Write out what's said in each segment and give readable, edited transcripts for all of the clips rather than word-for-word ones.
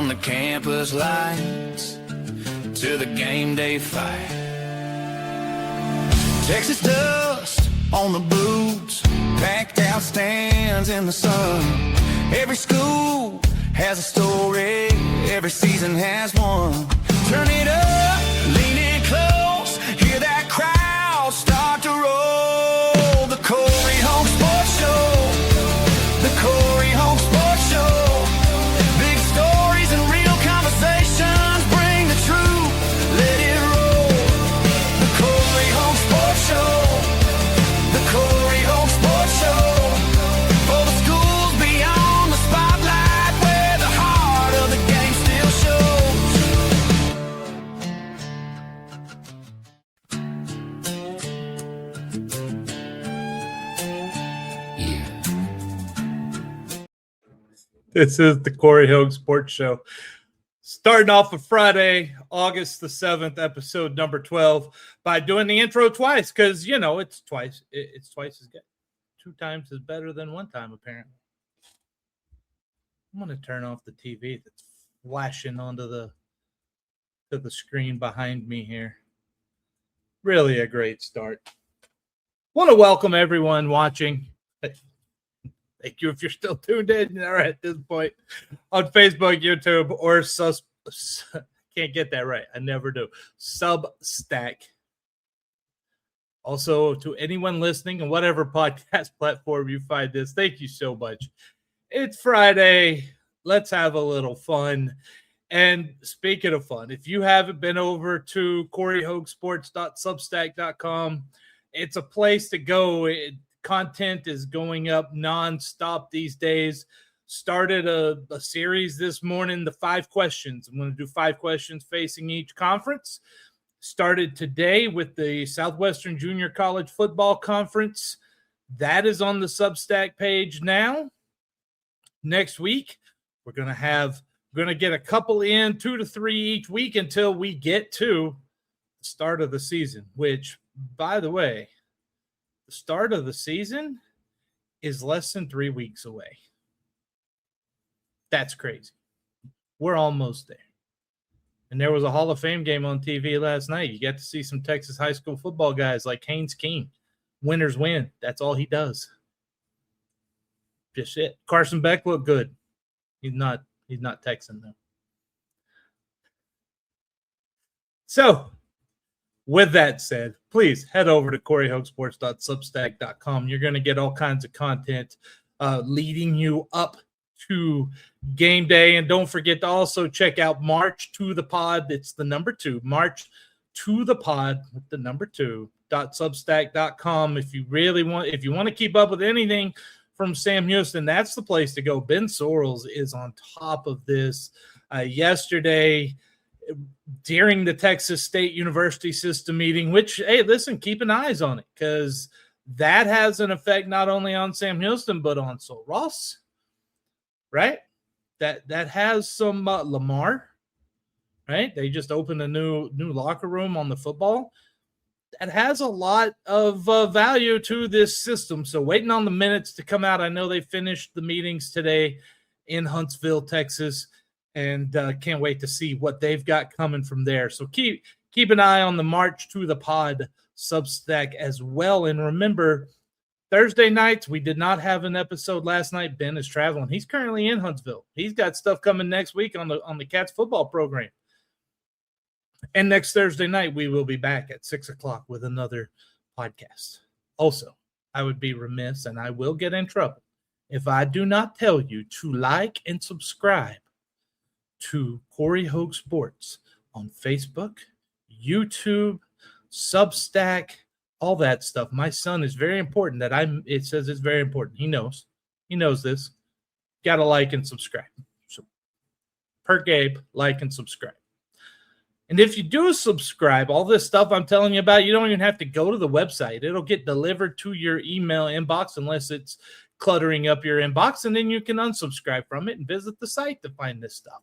From the campus lights to the game day fight, Texas dust on the boots, packed out stands in the sun. Every school has a story, every season has one. Turn it up, lean in close, hear that crowd start to roll. The Cory Hogue Sports Show, the Cory Hogue Sports Show. Big stories and real conversations, bring the truth, let it roll. The Cory Hogue Sports Show, the Cory Hogue Sports Show. For the schools beyond the spotlight, where the heart of the game still shows. Yeah. This is the Cory Hogue Sports Show. Starting off with Friday, August the 7th, episode number 12, by doing the intro twice, because, you know, it's twice as good. 2 times is better than 1 time, apparently. I'm going to turn off the TV that's flashing onto the screen behind me here. Really a great start. Want to welcome everyone watching. Thank you if you're still tuned in or at this point on Facebook, YouTube, or can't get that right. I never do. Substack. Also, to anyone listening on whatever podcast platform you find this, thank you so much. It's Friday. Let's have a little fun. And speaking of fun, if you haven't been over to coryhoguesports.substack.com, it's a place to go. Content is going up nonstop these days. Started a series this morning, the 5 questions. I'm going to do 5 questions facing each conference. Started today with the Southwestern Junior College Football Conference. That is on the Substack page now. Next week, we're going to get a couple in, 2 to 3 each week until we get to the start of the season, which, by the way, the start of the season is less than 3 weeks away. That's crazy. We're almost there. And there was a Hall of Fame game on TV last night. You got to see some Texas high school football guys like Haynes King. Winners win. That's all he does. Just it. Carson Beck looked good. He's not Texan though. So, with that said, please head over to coryhoguesports.substack.com. You're going to get all kinds of content leading you up to game day. And don't forget to also check out March to the Pod. It's the number 2. March to the Pod with the number 2.substack.com. If you want to keep up with anything from Sam Houston, that's the place to go. Ben Sorrells is on top of this. Yesterday, during the Texas State University system meeting, which, hey, listen, keep an eyes on it, because that has an effect not only on Sam Houston, but on Sol Ross, right? That has some Lamar, right? They just opened a new locker room on the football. That has a lot of value to this system. So waiting on the minutes to come out. I know they finished the meetings today in Huntsville, Texas, and can't wait to see what they've got coming from there. So keep an eye on the March to the Pod Substack as well. And remember, Thursday nights, we did not have an episode last night. Ben is traveling. He's currently in Huntsville. He's got stuff coming next week on the Cats football program. And next Thursday night, we will be back at 6 o'clock with another podcast. Also, I would be remiss, and I will get in trouble, if I do not tell you to like and subscribe to Cory Hogue Sports on Facebook, YouTube, Substack, all that stuff. My son is very important it says it's very important. He knows this. Got to like and subscribe. So, per Gabe, like and subscribe. And if you do subscribe, all this stuff I'm telling you about, you don't even have to go to the website. It'll get delivered to your email inbox unless it's cluttering up your inbox, and then you can unsubscribe from it and visit the site to find this stuff.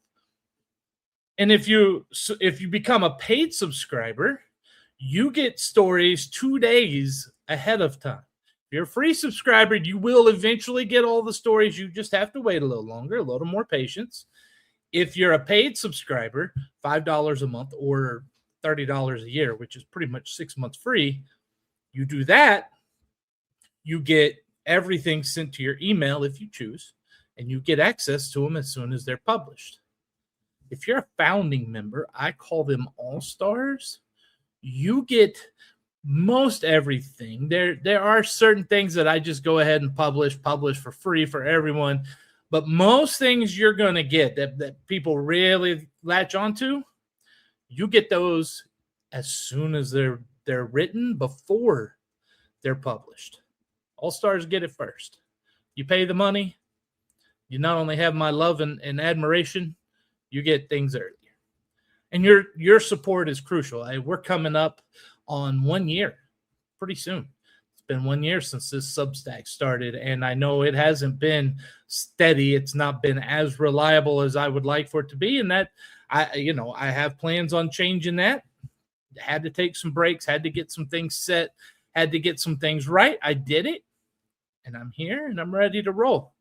And if you become a paid subscriber, you get stories 2 days ahead of time. If you're a free subscriber, you will eventually get all the stories. You just have to wait a little longer, a little more patience. If you're a paid subscriber, $5 a month or $30 a year, which is pretty much 6 months free, you do that, you get everything sent to your email if you choose, and you get access to them as soon as they're published. If you're a founding member, I call them all-stars. You get most everything. There are certain things that I just go ahead and publish for free for everyone. But most things you're going to get that people really latch onto, you get those as soon as they're written, before they're published. All-stars get it first. You pay the money, you not only have my love and admiration, you get things earlier. And your support is crucial. We're coming up on 1 year pretty soon. It's been 1 year since this Substack started, and I know it hasn't been steady. It's not been as reliable as I would like for it to be, and that I have plans on changing that. Had to take some breaks, had to get some things set, had to get some things right. I did it, and I'm here, and I'm ready to roll.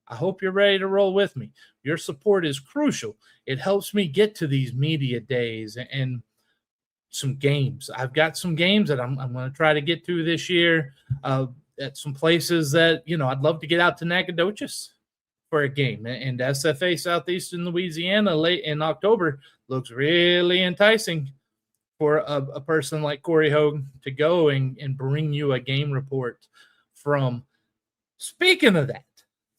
I hope you're ready to roll with me. Your support is crucial. It helps me get to these media days and some games. I've got some games that I'm going to try to get to this year at some places that, I'd love to get out to Nacogdoches for a game. And SFA Southeastern Louisiana late in October looks really enticing for a person like Cory Hogue to go and bring you a game report from. Speaking of that,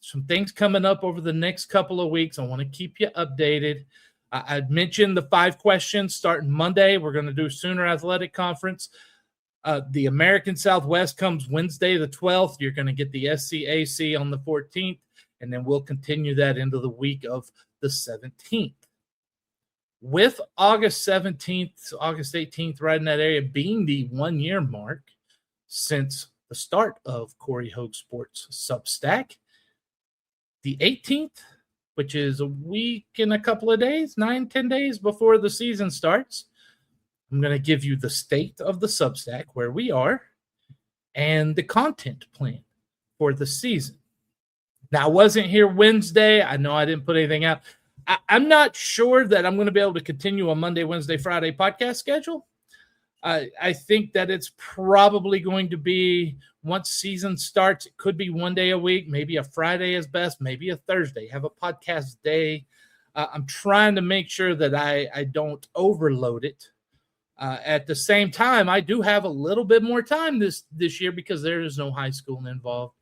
some things coming up over the next couple of weeks. I want to keep you updated. I'd mentioned the 5 questions starting Monday. We're going to do Sooner Athletic Conference. The American Southwest comes Wednesday the 12th. You're going to get the SCAC on the 14th, and then we'll continue that into the week of the 17th. With August 17th, August 18th, right in that area, being the 1 year mark since the start of Cory Hogue Sports Substack, the 18th, which is a week and a couple of days, 9-10 days before the season starts, I'm going to give you the state of the Substack, where we are, and the content plan for the season. Now, I wasn't here Wednesday. I know I didn't put anything out. I'm not sure that I'm going to be able to continue a Monday, Wednesday, Friday podcast schedule. I think that it's probably going to be, once season starts, it could be 1 day a week, maybe a Friday is best, maybe a Thursday, have a podcast day. I'm trying to make sure that I don't overload it. At the same time, I do have a little bit more time this year because there is no high school involved,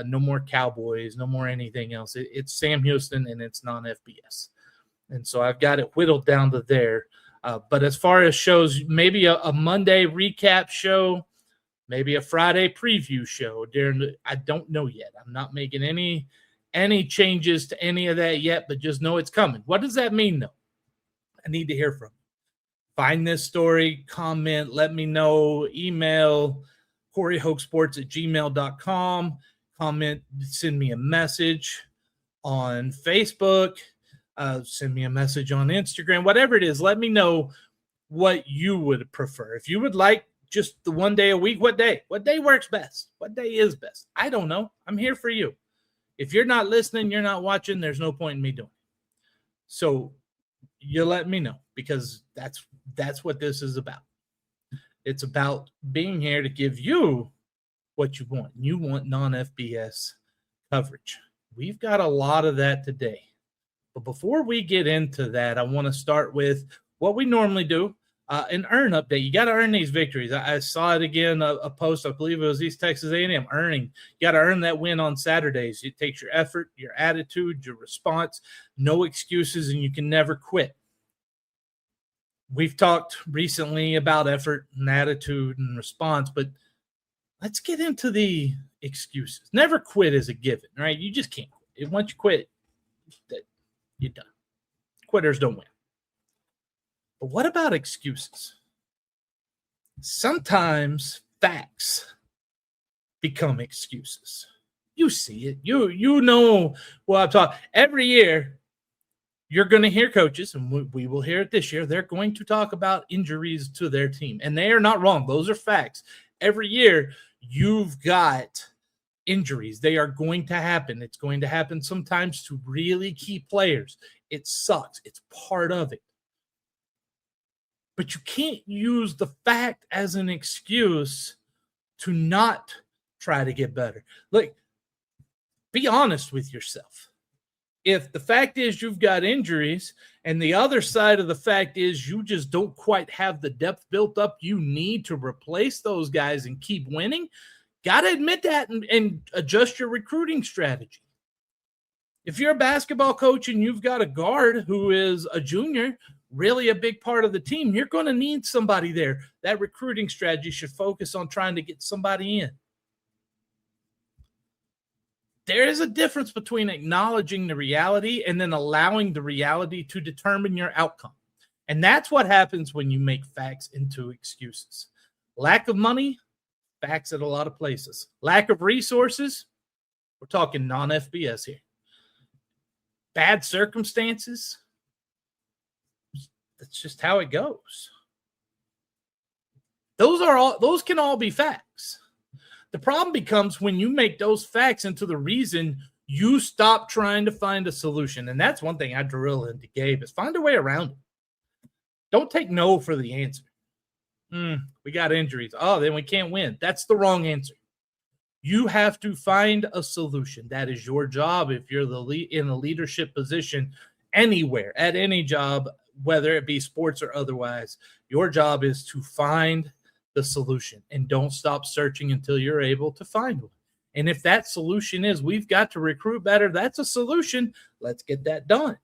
no more Cowboys, no more anything else. It's Sam Houston and it's non-FBS. And so I've got it whittled down to there. But as far as shows, maybe a Monday recap show, maybe a Friday preview show. I don't know yet. I'm not making any changes to any of that yet, but just know it's coming. What does that mean, though? I need to hear from you. Find this story, comment, let me know, email CoryHogueSports@gmail.com, comment, send me a message on Facebook, send me a message on Instagram, whatever it is. Let me know what you would prefer. If you would like just the 1 day a week, what day works best? What day is best? I don't know. I'm here for you. If you're not listening, you're not watching, there's no point in me doing it. So you let me know, because that's what this is about. It's about being here to give you what you want. You want non-FBS coverage. We've got a lot of that today. But before we get into that, I want to start with what we normally do, an earn update. You got to earn these victories. I saw it again, a post, I believe it was East Texas A&M, earning. You got to earn that win on Saturdays. It takes your effort, your attitude, your response, no excuses, and you can never quit. We've talked recently about effort and attitude and response, but let's get into the excuses. Never quit is a given, right? You just can't quit. Once you quit, you're done. Quitters don't win. But what about excuses? Sometimes facts become excuses. You see it. You know what I'm talking. Every year, you're going to hear coaches, and we will hear it this year, they're going to talk about injuries to their team. And they are not wrong. Those are facts. Every year, you've got injuries. They are going to happen. It's going to happen sometimes to really key players. It sucks. It's part of it. But you can't use the fact as an excuse to not try to get better. Like, be honest with yourself. If the fact is you've got injuries and the other side of the fact is you just don't quite have the depth built up you need to replace those guys and keep winning, got to admit that and adjust your recruiting strategy. If you're a basketball coach and you've got a guard who is a junior, really a big part of the team, you're going to need somebody there. That recruiting strategy should focus on trying to get somebody in. There is a difference between acknowledging the reality and then allowing the reality to determine your outcome. And that's what happens when you make facts into excuses. Lack of money, facts at a lot of places. Lack of resources, we're talking non-FBS here. Bad circumstances, that's just how it goes. Those can all be facts. The problem becomes when you make those facts into the reason you stop trying to find a solution. And that's one thing I drill into Gabe is find a way around it. Don't take no for the answer. We got injuries. Oh, then we can't win. That's the wrong answer. You have to find a solution. That is your job if you're in a leadership position anywhere, at any job, whether it be sports or otherwise. Your job is to find the solution and don't stop searching until you're able to find one. And if that solution is we've got to recruit better, that's a solution. Let's get that done.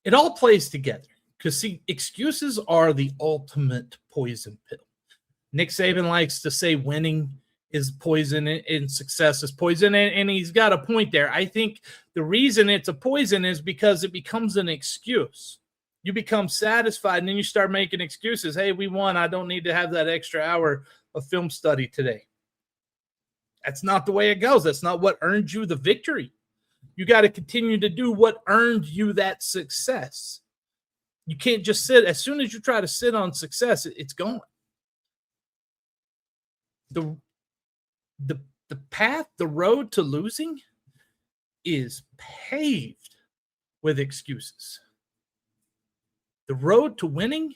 It all plays together because, see, excuses are the ultimate poison pill. Nick Saban likes to say winning is poison and success is poison, and he's got a point there. I think the reason it's a poison is because it becomes an excuse. You become satisfied, and then you start making excuses. Hey, we won. I don't need to have that extra hour of film study today. That's not the way it goes. That's not what earned you the victory. You got to continue to do what earned you that success. You can't just sit. As soon as you try to sit on success, it's gone. The path, the road to losing is paved with excuses. The road to winning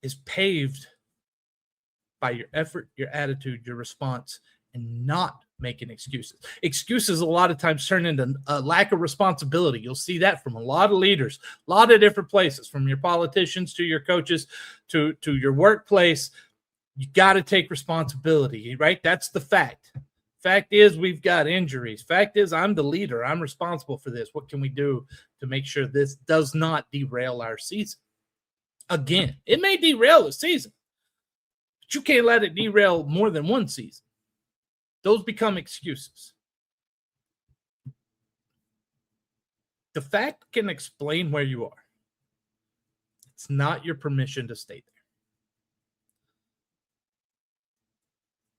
is paved by your effort, your attitude, your response, and not making excuses. Excuses a lot of times turn into a lack of responsibility. You'll see that from a lot of leaders, a lot of different places, from your politicians to your coaches to your workplace. You got to take responsibility, right? That's the fact. Fact is, we've got injuries. Fact is, I'm the leader. I'm responsible for this. What can we do to make sure this does not derail our season? Again, it may derail the season, but you can't let it derail more than one season. Those become excuses. The fact can explain where you are. It's not your permission to stay there.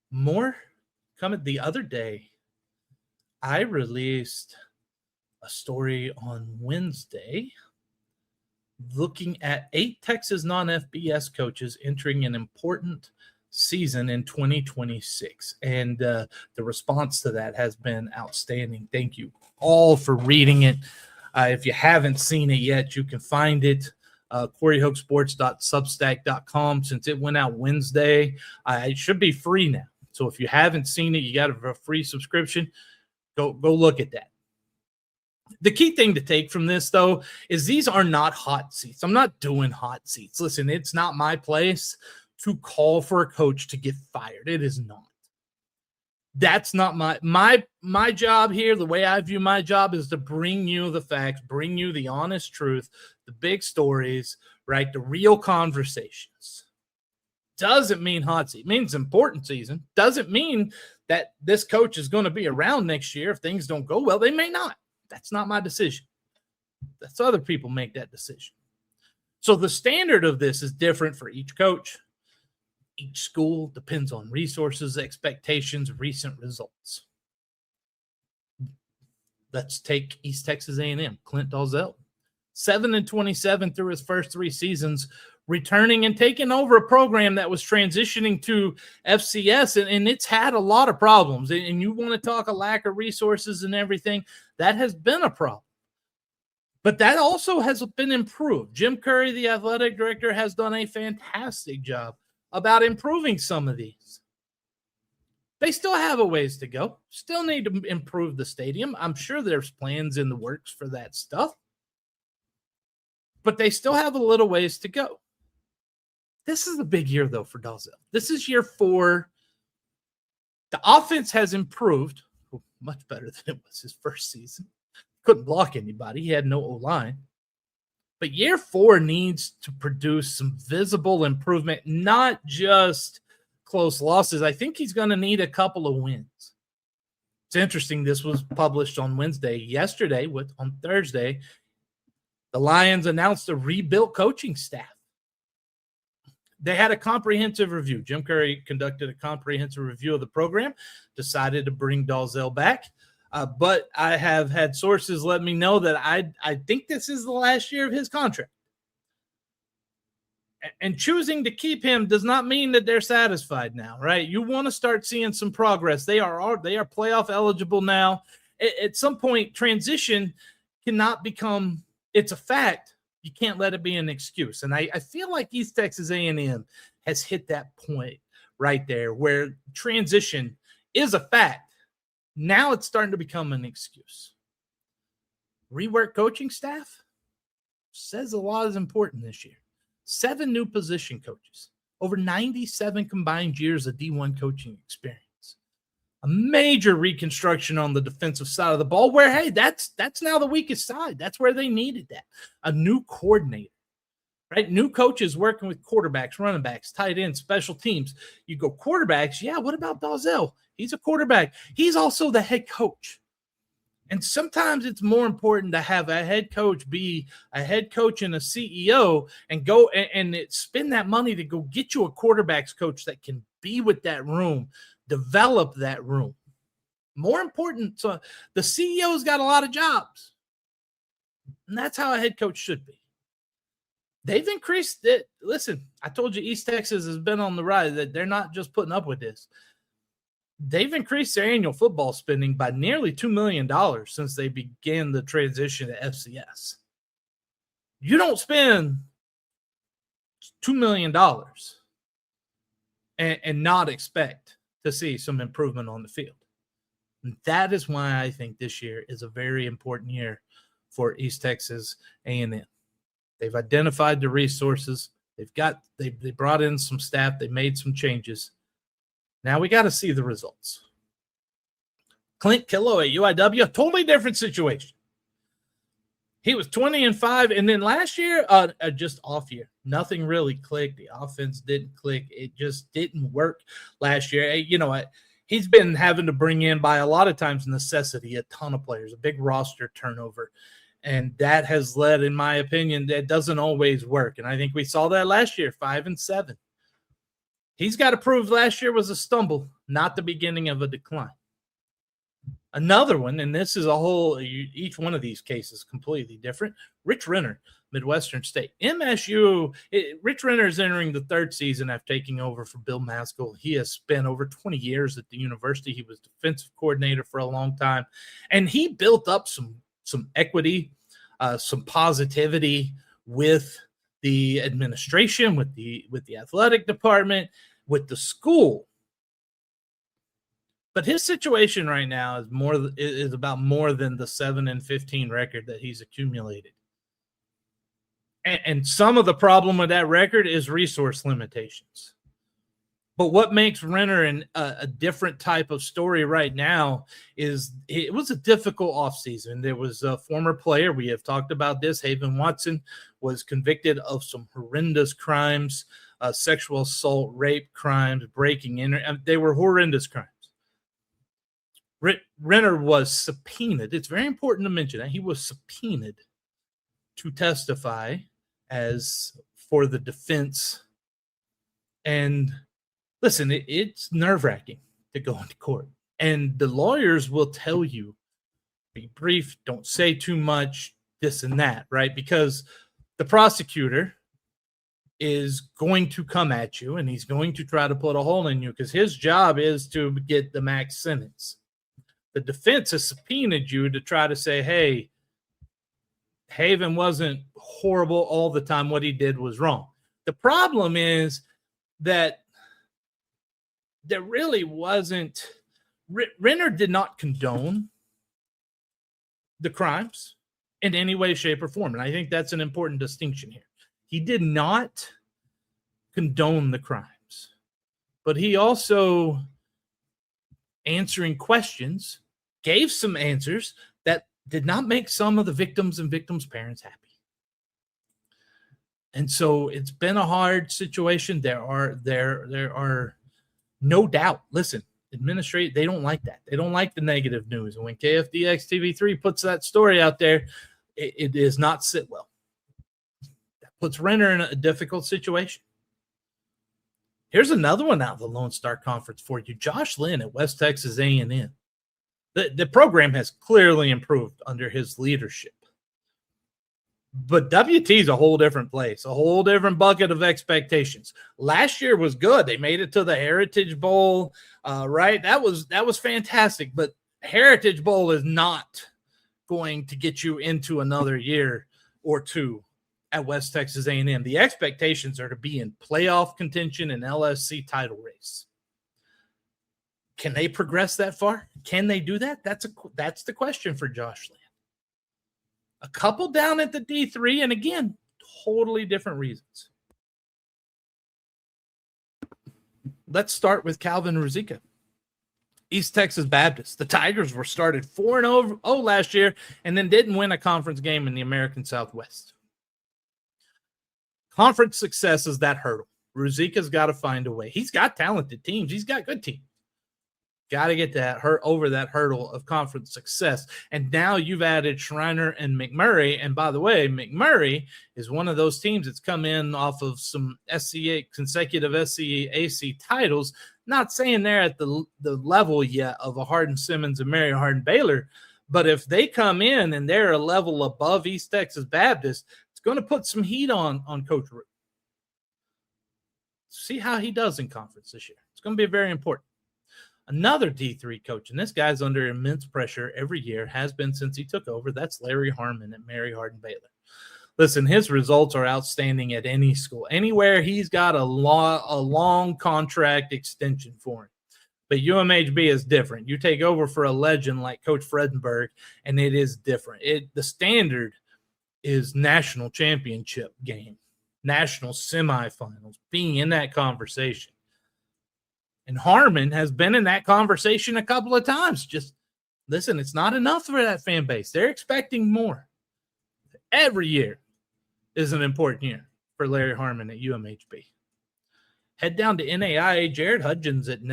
More coming. The other day, I released a story on Wednesday looking at 8 Texas non-FBS coaches entering an important season in 2026. And the response to that has been outstanding. Thank you all for reading it. If you haven't seen it yet, you can find it. CoryHogueSports.substack.com. Since it went out Wednesday, it should be free now. So if you haven't seen it, you got a free subscription. Go look at that. The key thing to take from this, though, is these are not hot seats. I'm not doing hot seats. Listen, it's not my place to call for a coach to get fired. It is not. That's not my job here. The way I view my job is to bring you the facts, bring you the honest truth, the big stories, right? The real conversations. Doesn't mean hot seat. It means important season. Doesn't mean that this coach is going to be around next year if things don't go well. They may not. That's not my decision. That's other people make that decision. So the standard of this is different for each coach. Each school depends on resources, expectations, recent results. Let's take East Texas A&M, Clint Dolezel. 7-27 through his first 3 seasons, returning and taking over a program that was transitioning to FCS, and it's had a lot of problems. And you want to talk a lack of resources and everything, that has been a problem. But that also has been improved. Jim Curry, the athletic director, has done a fantastic job about improving some of these. They still have a ways to go. Still need to improve the stadium. I'm sure there's plans in the works for that stuff. But they still have a little ways to go. This is a big year, though, for Dolezel. This is year 4. The offense has improved. Much better than it was his first season. Couldn't block anybody. He had no O-line. But year 4 needs to produce some visible improvement, not just close losses. I think he's going to need a couple of wins. It's interesting. This was published on Wednesday. Yesterday, on Thursday, the Lions announced a rebuilt coaching staff. They had a comprehensive review. Jim Curry conducted a comprehensive review of the program, decided to bring Dolezel back. But I have had sources let me know that I think this is the last year of his contract. And choosing to keep him does not mean that they're satisfied now, right? You want to start seeing some progress. They are playoff eligible now. At some point, transition cannot become – it's a fact. You can't let it be an excuse. And I feel like East Texas A&M has hit that point right there where transition is a fact. Now it's starting to become an excuse. Rework coaching staff says a lot is important this year. 7 new position coaches, over 97 combined years of D1 coaching experience. A major reconstruction on the defensive side of the ball where, hey, that's now the weakest side. That's where they needed that. A new coordinator, right? New coaches working with quarterbacks, running backs, tight ends, special teams. You go quarterbacks. Yeah, what about Dolezel? He's a quarterback. He's also the head coach. And sometimes it's more important to have a head coach be a head coach and a CEO and go and spend that money to go get you a quarterback's coach that can be with that room, develop that room. More important, so the CEO's got a lot of jobs. And that's how a head coach should be. They've increased it. Listen, I told you East Texas has been on the rise, that they're not just putting up with this. They've increased their annual football spending by nearly $2 million since they began the transition to FCS. You don't spend $2 million and not expect to see some improvement on the field. And that is why I think this year is a very important year for East Texas A&M. They've identified the resources. They brought in some staff. They made some changes. Now we got to see the results. Clint Killough at UIW, a totally different situation. He was 20-5, and then last year, just off year. Nothing really clicked. The offense didn't click. It just didn't work last year. You know what? He's been having to bring in, by a lot of times, necessity, a ton of players, a big roster turnover. And that has led, in my opinion, that doesn't always work. And I think we saw that last year, 5-7. He's got to prove last year was a stumble, not the beginning of a decline. Another one, and this is each one of these cases completely different. Rich Renner, Midwestern State. MSU, Rich Renner is entering the 3rd season after taking over for Bill Maskell. He has spent over 20 years at the university. He was defensive coordinator for a long time, and he built up some equity, some positivity with the administration, with the athletic department, with the school. But his situation right now is about more than the 7-15 record that he's accumulated. And some of the problem with that record is resource limitations. But what makes Renner a different type of story right now is it was a difficult offseason. There was a former player, we have talked about this, Haven Watson, was convicted of some horrendous crimes, sexual assault, rape crimes, breaking in. They were horrendous crimes. Renner was subpoenaed. It's very important to mention that he was subpoenaed to testify as for the defense. And listen, it's nerve-wracking to go into court. And the lawyers will tell you, be brief, don't say too much, this and that, right? Because the prosecutor is going to come at you, and he's going to try to put a hole in you because his job is to get the max sentence. The defense has subpoenaed you to try to say, hey, Haven wasn't horrible all the time. What he did was wrong. The problem is that there really wasn't – Renner did not condone the crimes in any way, shape, or form. And I think that's an important distinction here. He did not condone the crimes, but he also, answering questions, gave some answers that did not make some of the victims and victims' parents happy. And so it's been a hard situation. There are no doubt. Listen, administrators, they don't like that. They don't like the negative news. And when KFDX TV3 puts that story out there, it does not sit well. That puts Renner in a difficult situation. Here's another one out of the Lone Star Conference for you. Josh Lynn at West Texas A&M. The program has clearly improved under his leadership. But WT is a whole different place, a whole different bucket of expectations. Last year was good. They made it to the Heritage Bowl, right? That was fantastic. But Heritage Bowl is not going to get you into another year or two at West Texas A&M. The expectations are to be in playoff contention and LSC title race. Can they progress that far? Can they do that? That's the question for Josh Lynn. A couple down at the D3, and again, totally different reasons. Let's start with Calvin Ruzicka. East Texas Baptist. The Tigers were started 4-0 last year and then didn't win a conference game in the American Southwest. Conference success is that hurdle. Ruzicka's got to find a way. He's got talented teams. He's got good teams. Got to get that over that hurdle of conference success. And now you've added Schreiner and McMurray. And by the way, McMurray is one of those teams that's come in off of some consecutive SCAC titles. Not saying they're at the level yet of a Hardin Simmons and Mary Hardin Baylor, but if they come in and they're a level above East Texas Baptist, it's going to put some heat on Coach Root. See how he does in conference this year. It's going to be very important. Another D3 coach, and this guy's under immense pressure every year, has been since he took over. That's Larry Harmon at Mary Hardin Baylor. Listen, his results are outstanding at any school. Anywhere he's got a long contract extension for him. But UMHB is different. You take over for a legend like Coach Fredenberg, and it is different. The standard is national championship game, national semifinals, being in that conversation. And Harmon has been in that conversation a couple of times. Just listen, it's not enough for that fan base. They're expecting more. Every year is an important year for Larry Harmon at UMHB. Head down to NAIA. Jared Hudgens at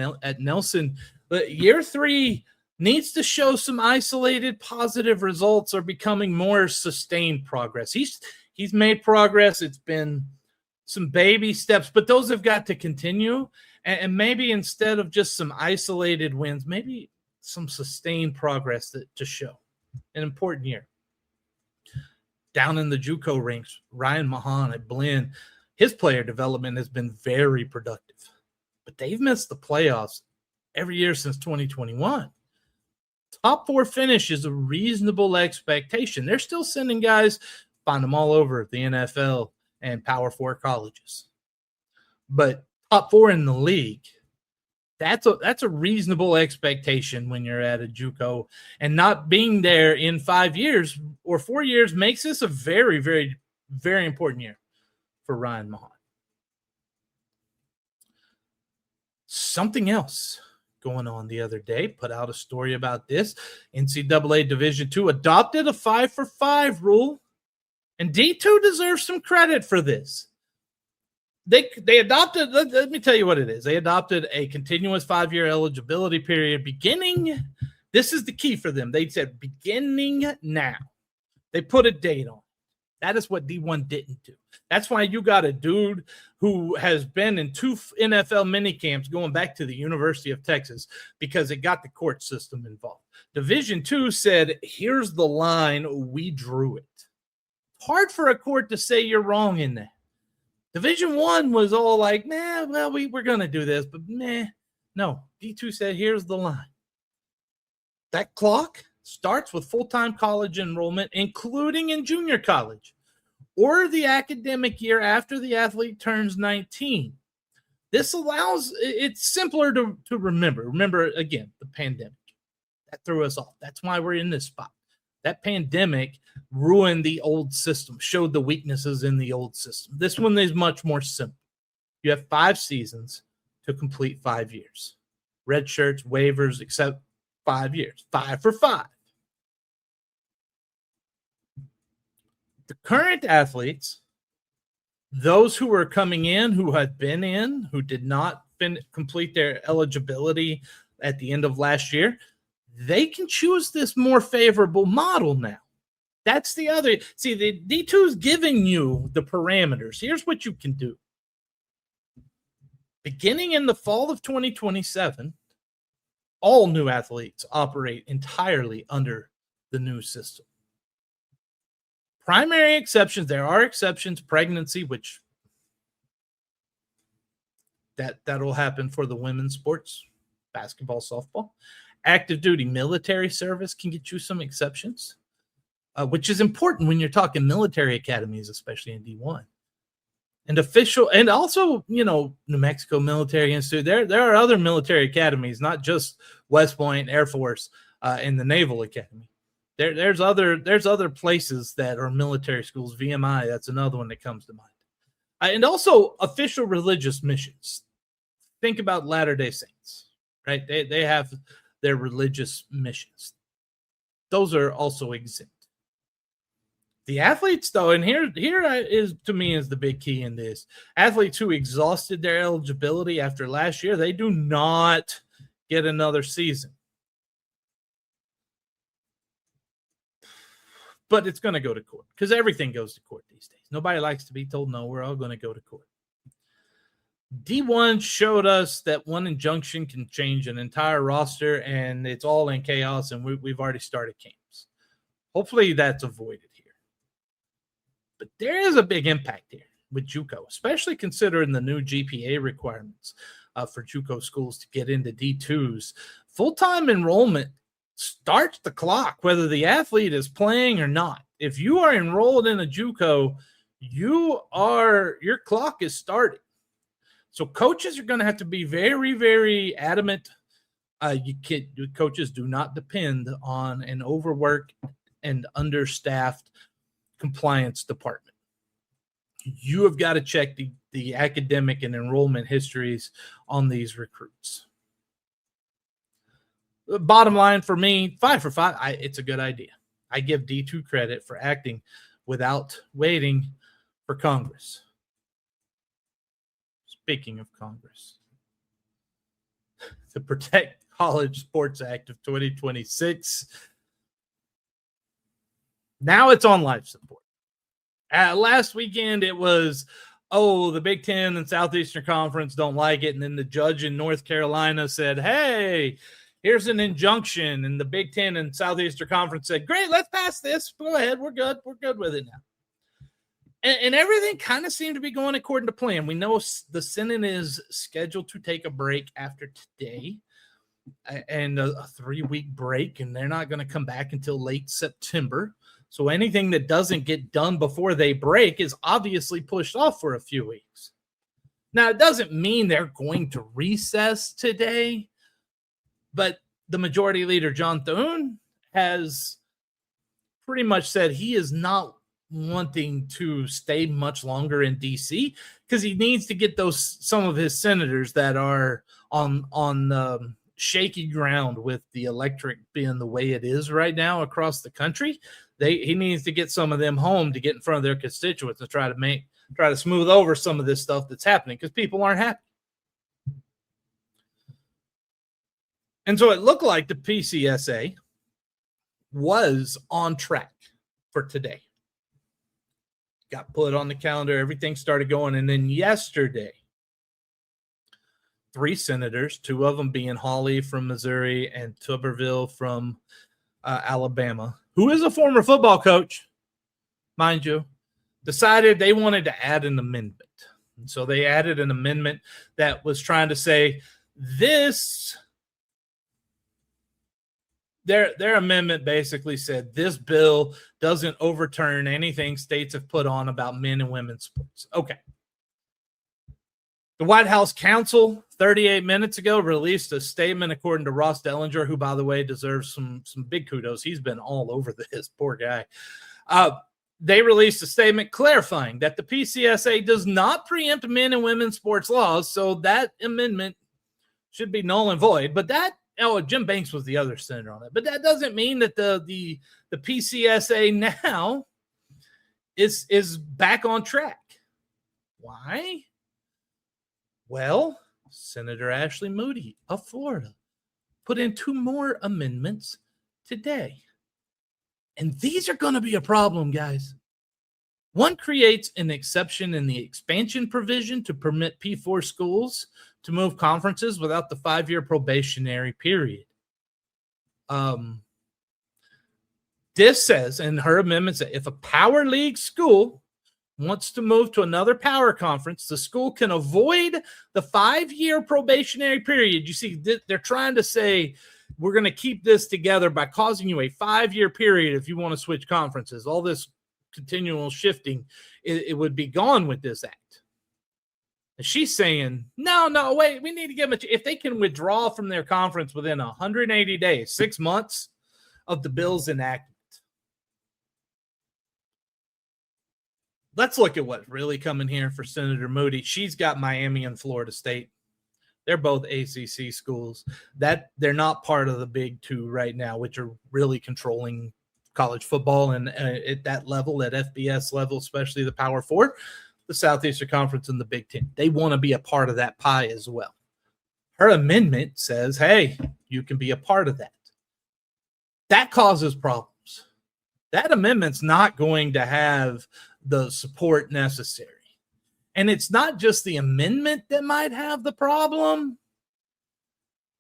Nelson. But year 3 needs to show some isolated positive results or becoming more sustained progress. He's made progress. It's been some baby steps, but those have got to continue. And maybe instead of just some isolated wins, maybe some sustained progress to show. An important year. Down in the JUCO ranks, Ryan Mahan at Blinn, his player development has been very productive. But they've missed the playoffs every year since 2021. Top 4 finish is a reasonable expectation. They're still sending guys, find them all over the NFL and Power 4 colleges. But top 4 in the league, that's a reasonable expectation when you're at a JUCO, and not being there in 5 years or 4 years makes this a very, very, very important year for Ryan Mahan. Something else going on the other day, put out a story about this. NCAA Division II adopted a 5-for-5 rule, and D2 deserves some credit for this. They adopted, let me tell you what it is. They adopted a continuous 5-year eligibility period beginning. This is the key for them. They said beginning now. They put a date on. That is what D1 didn't do. That's why you got a dude who has been in 2 NFL minicamps going back to the University of Texas because it got the court system involved. Division II said, here's the line. We drew it. Hard for a court to say you're wrong in that. Division I was all like, nah, well, we're going to do this, but no. D2 said, here's the line. That clock starts with full-time college enrollment, including in junior college, or the academic year after the athlete turns 19. This allows, it's simpler to remember. Remember, again, the pandemic. That threw us off. That's why we're in this spot. That pandemic ruined the old system, showed the weaknesses in the old system. This one is much more simple. You have 5 seasons to complete 5 years. Red shirts, waivers, except 5 years. 5 for 5. The current athletes, those who are coming in, who had been in, who did not complete their eligibility at the end of last year, they can choose this more favorable model now. That's the other. See, the D2 is giving you the parameters. Here's what you can do. Beginning in the fall of 2027, all new athletes operate entirely under the new system. Primary exceptions, there are exceptions, pregnancy, which that'll happen for the women's sports, basketball, softball. Active duty military service can get you some exceptions, which is important when you're talking military academies, especially in D1. And official, and also, New Mexico Military Institute. There are other military academies, not just West Point Air Force and the Naval Academy. There's other places that are military schools. VMI, that's another one that comes to mind. And also official religious missions. Think about Latter-day Saints, right? They have their religious missions. Those are also exempt. The athletes, though, and here is, to me, is the big key in this. Athletes who exhausted their eligibility after last year, they do not get another season. But it's going to go to court because everything goes to court these days. Nobody likes to be told no. We're all going to go to court. D1 showed us that one injunction can change an entire roster, and it's all in chaos, and we've already started camps. Hopefully that's avoided here. But there is a big impact here with JUCO, especially considering the new GPA requirements for JUCO schools to get into D2s. Full-time enrollment starts the clock, whether the athlete is playing or not. If you are enrolled in a JUCO, your clock is started. So coaches are going to have to be very, very adamant. Coaches do not depend on an overworked and understaffed compliance department. You have got to check the academic and enrollment histories on these recruits. The bottom line for me, 5 for 5, it's a good idea. I give D2 credit for acting without waiting for Congress. Speaking of Congress, the Protect College Sports Act of 2026. Now it's on life support. Last weekend it was, the Big Ten and Southeastern Conference don't like it. And then the judge in North Carolina said, hey, here's an injunction. And the Big Ten and Southeastern Conference said, great, let's pass this. Go ahead. We're good. We're good with it now. And everything kind of seemed to be going according to plan. We know the Senate is scheduled to take a break after today and a 3-week break, and they're not going to come back until late September. So anything that doesn't get done before they break is obviously pushed off for a few weeks. Now, it doesn't mean they're going to recess today, but the majority leader, John Thune, has pretty much said he is not wanting to stay much longer in DC because he needs to get some of his senators that are on shaky ground with the electorate being the way it is right now across the country. He needs to get some of them home to get in front of their constituents and try to smooth over some of this stuff that's happening because people aren't happy. And so it looked like the PCSA was on track for today. Got put on the calendar. Everything started going. And then yesterday, 3 senators, 2 of them being Hawley from Missouri and Tuberville from Alabama, who is a former football coach, mind you, decided they wanted to add an amendment. And so they added an amendment that was trying to say this. Their amendment basically said this bill doesn't overturn anything states have put on about men and women's sports. Okay. The White House counsel 38 minutes ago released a statement, according to Ross Dellinger, who, by the way, deserves some big kudos. He's been all over this, poor guy. They released a statement clarifying that the PCSA does not preempt men and women's sports laws, so that amendment should be null and void. But Jim Banks was the other senator on it. But that doesn't mean that the PCSA now is back on track. Why? Well, Senator Ashley Moody of Florida put in 2 more amendments today. And these are going to be a problem, guys. One creates an exception in the expansion provision to permit P4 schools to move conferences without the 5-year probationary period. This says, in her amendment, that if a Power League school wants to move to another power conference, the school can avoid the 5-year probationary period. You see, they're trying to say we're going to keep this together by causing you a 5-year period if you want to switch conferences. All this continual shifting, it would be gone with this act. And she's saying, no, wait, we need to give them if they can withdraw from their conference within 180 days, 6 months of the bill's enactment. Let's look at what's really coming here for Senator Moody. She's got Miami and Florida State. They're both ACC schools. That they're not part of the Big Two right now, which are really controlling college football and at that level, at FBS level, especially the Power Four, the Southeastern Conference and the Big Ten. They want to be a part of that pie as well. Her amendment says, hey, you can be a part of that. That causes problems. That amendment's not going to have the support necessary. And it's not just the amendment that might have the problem.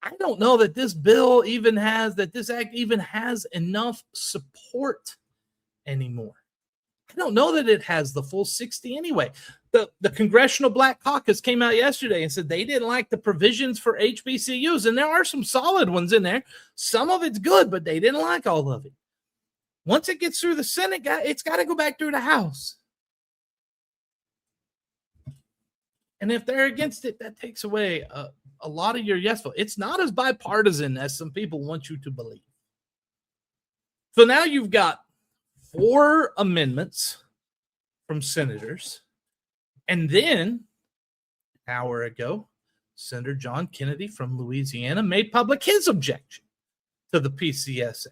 I don't know that this bill even has, that this act even has enough support anymore. I don't know that it has the full 60 anyway. The Congressional Black Caucus came out yesterday and said they didn't like the provisions for HBCUs. And there are some solid ones in there. Some of it's good, but they didn't like all of it. Once it gets through the Senate, it's got to go back through the House. And if they're against it, that takes away a lot of your yes vote. It's not as bipartisan as some people want you to believe. So now you've got 4 amendments from senators. And then, an hour ago, Senator John Kennedy from Louisiana made public his objection to the PCSA.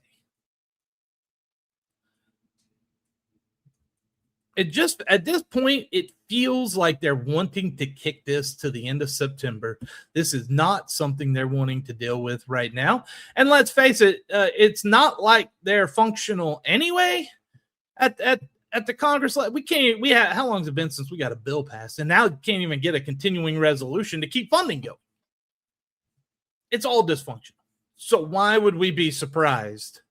It just, at this point, it feels like they're wanting to kick this to the end of September. This is not something they're wanting to deal with right now. And let's face it, it's not like they're functional anyway at the Congress. How long has it been since we got a bill passed? And now can't even get a continuing resolution to keep funding going. It's all dysfunctional. So why would we be surprised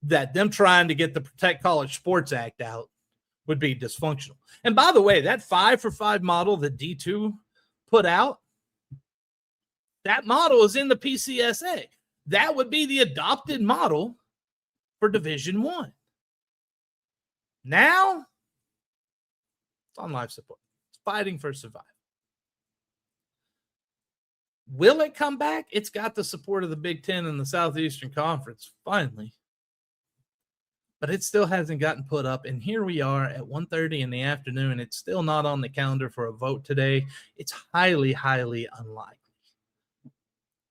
that them trying to get the Protect College Sports Act out would be dysfunctional? And by the way, that 5-for-5 model that D2 put out, that model is in the PCSA. That would be the adopted model for Division I. Now, it's on life support. It's fighting for survival. Will it come back? It's got the support of the Big Ten and the Southeastern Conference, finally. But it still hasn't gotten put up. And here we are at 1:30 in the afternoon. It's still not on the calendar for a vote today. It's highly, highly unlikely.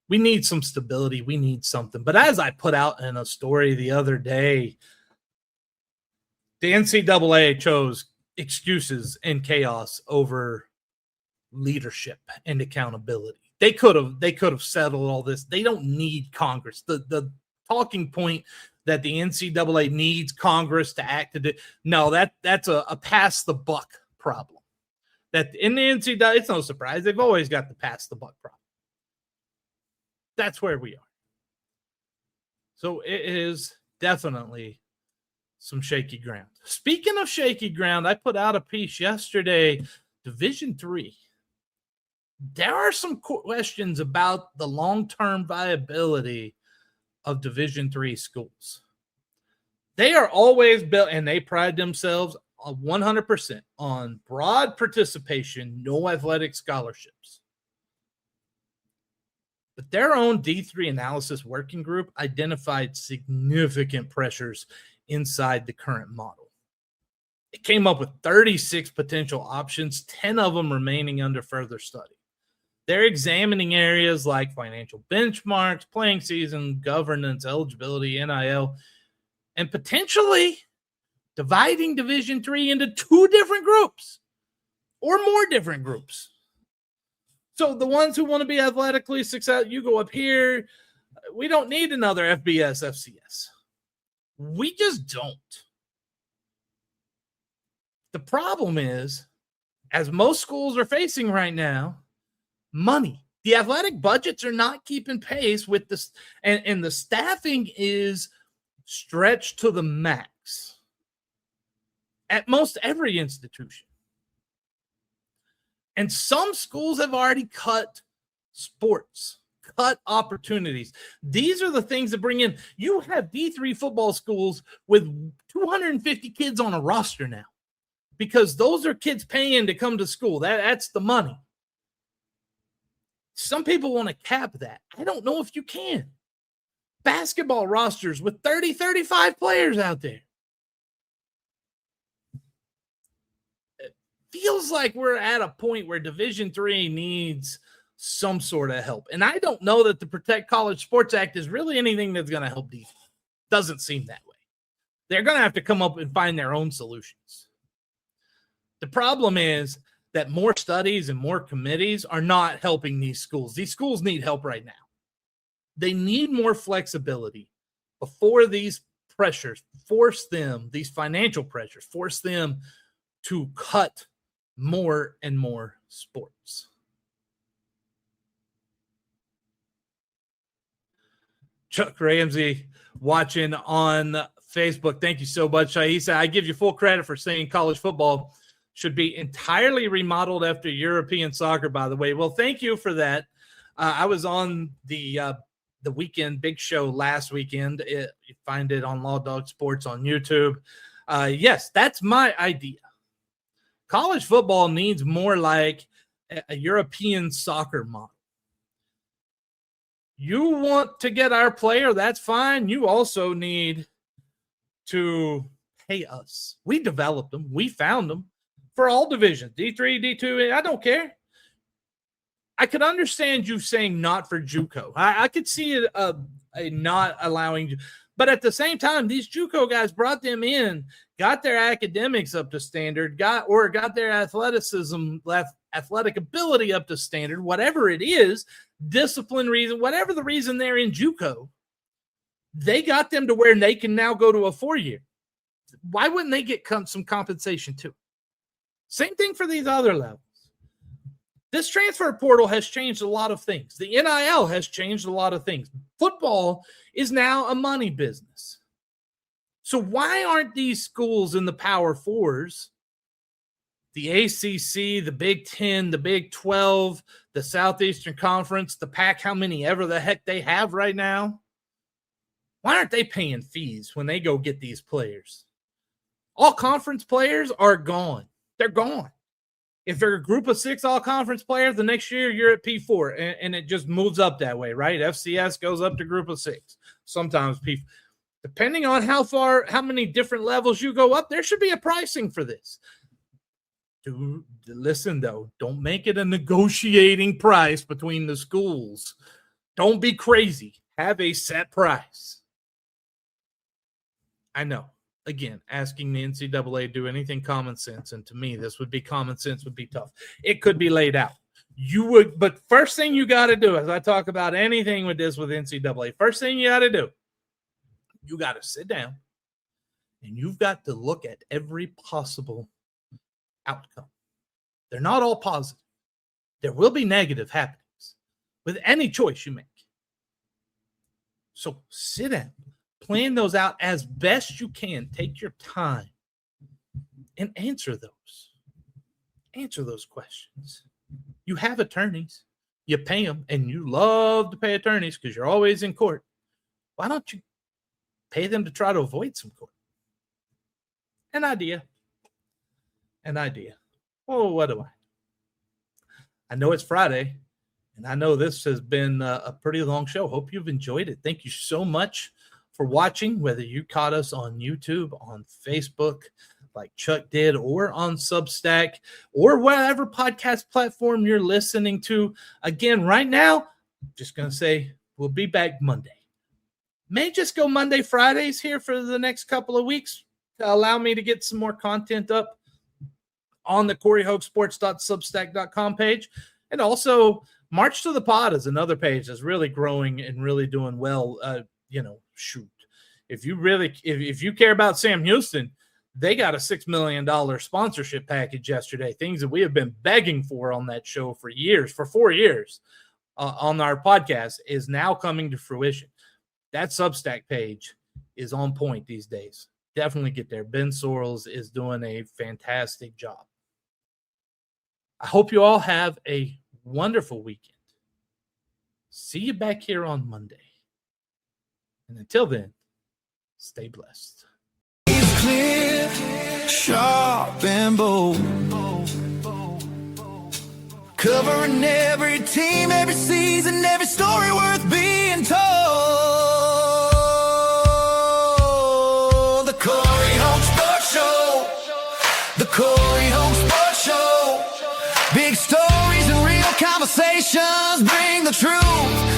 We need some stability. We need something. But as I put out in a story the other day, the NCAA chose excuses and chaos over leadership and accountability. They could have settled all this. They don't need Congress. The talking point that the NCAA needs Congress to act to do. No, that's a pass the buck problem. That in the NCAA, it's no surprise. They've always got the pass the buck problem. That's where we are. So it is definitely some shaky ground. Speaking of shaky ground, I put out a piece yesterday Division III. There are some questions about the long-term viability of Division III schools. They are always built, and they pride themselves 100% on broad participation, no athletic scholarships. But their own D3 analysis working group identified significant pressures inside the current model. It came up with 36 potential options, 10 of them remaining under further study. They're examining areas like financial benchmarks, playing season, governance, eligibility, NIL, and potentially dividing Division III into 2 different groups or more different groups. So the ones who want to be athletically successful, you go up here. We don't need another FBS, FCS. We just don't. The problem is, as most schools are facing right now, money. The athletic budgets are not keeping pace with this, and the staffing is stretched to the max at most every institution. And some schools have already cut sports, cut opportunities. These are the things that bring in. You have D3 football schools with 250 kids on a roster now because those are kids paying to come to school. That's the money. Some people want to cap that. I don't know if you can. Basketball rosters with 30, 35 players out there. It feels like we're at a point where Division III needs some sort of help. And I don't know that the Protect College Sports Act is really anything that's going to help these. Doesn't seem that way. They're going to have to come up and find their own solutions. The problem is that more studies and more committees are not helping these schools. These schools need help right now. They need more flexibility before these pressures force them, these financial pressures, force them to cut more and more sports. Chuck Ramsey watching on Facebook. Thank you so much. He said, I give you full credit for saying college football should be entirely remodeled after European soccer, by the way. Well, thank you for that. I was on the weekend big show last weekend. You find it on Law Dog Sports on YouTube. Yes, that's my idea. College football needs more like a European soccer model. You want to get our player, that's fine. You also need to pay us. We developed them. We found them for all divisions, D3, D2. I don't care. I could understand you saying not for JUCO. I could see a not allowing, but at the same time, these JUCO guys brought them in, got their academics up to standard, got their athleticism, athletic ability up to standard, whatever it is, discipline reason, whatever the reason they're in JUCO, they got them to where they can now go to a 4-year. Why wouldn't they get some compensation too? Same thing for these other levels. This transfer portal has changed a lot of things. The NIL has changed a lot of things. Football is now a money business. So why aren't these schools in the Power Fours, the ACC, the Big 10, the Big 12, the Southeastern Conference, the Pac, how many ever the heck they have right now, why aren't they paying fees when they go get these players? All conference players are gone. They're gone. If they're a group of 6 all-conference players, the next year you're at P4, and it just moves up that way, right? FCS goes up to group of 6. Sometimes P4. Depending on how many different levels you go up, there should be a pricing for this. Listen, though, don't make it a negotiating price between the schools. Don't be crazy. Have a set price. I know. Again, asking the NCAA to do anything common sense, and to me, this would be common sense would be tough. It could be laid out. But first thing you got to do, as I talk about anything with this with NCAA, first thing you got to do, you got to sit down and you've got to look at every possible outcome. They're not all positive. There will be negative happenings with any choice you make. So sit down. Plan those out as best you can. Take your time and answer those. Answer those questions. You have attorneys. You pay them, and you love to pay attorneys because you're always in court. Why don't you pay them to try to avoid some court? An idea. Oh, what do I know it's Friday, and I know this has been a pretty long show. Hope you've enjoyed it. Thank you so much for watching, whether you caught us on YouTube, on Facebook, like Chuck did, or on Substack, or whatever podcast platform you're listening to. Again, right now, I'm just going to say we'll be back Monday. May just go Monday, Fridays here for the next couple of weeks to allow me to get some more content up on the CoryHogueSports.substack.com page. And also, March to the Pod is another page that's really growing and really doing well. If you care about Sam Houston, they got a $6 million sponsorship package yesterday, things that we have been begging for on that show for 4 years on our podcast is now coming to fruition. That Substack page is on point these days. Definitely get there. Ben Sorrells is doing a fantastic job. I hope you all have a wonderful weekend. See you back here on Monday. And until then, stay blessed. It's clear, sharp and bold, covering every team, every season, every story worth being told. The Cory Hogue Sports Show, the Cory Hogue Sports Show. Big stories and real conversations bring the truth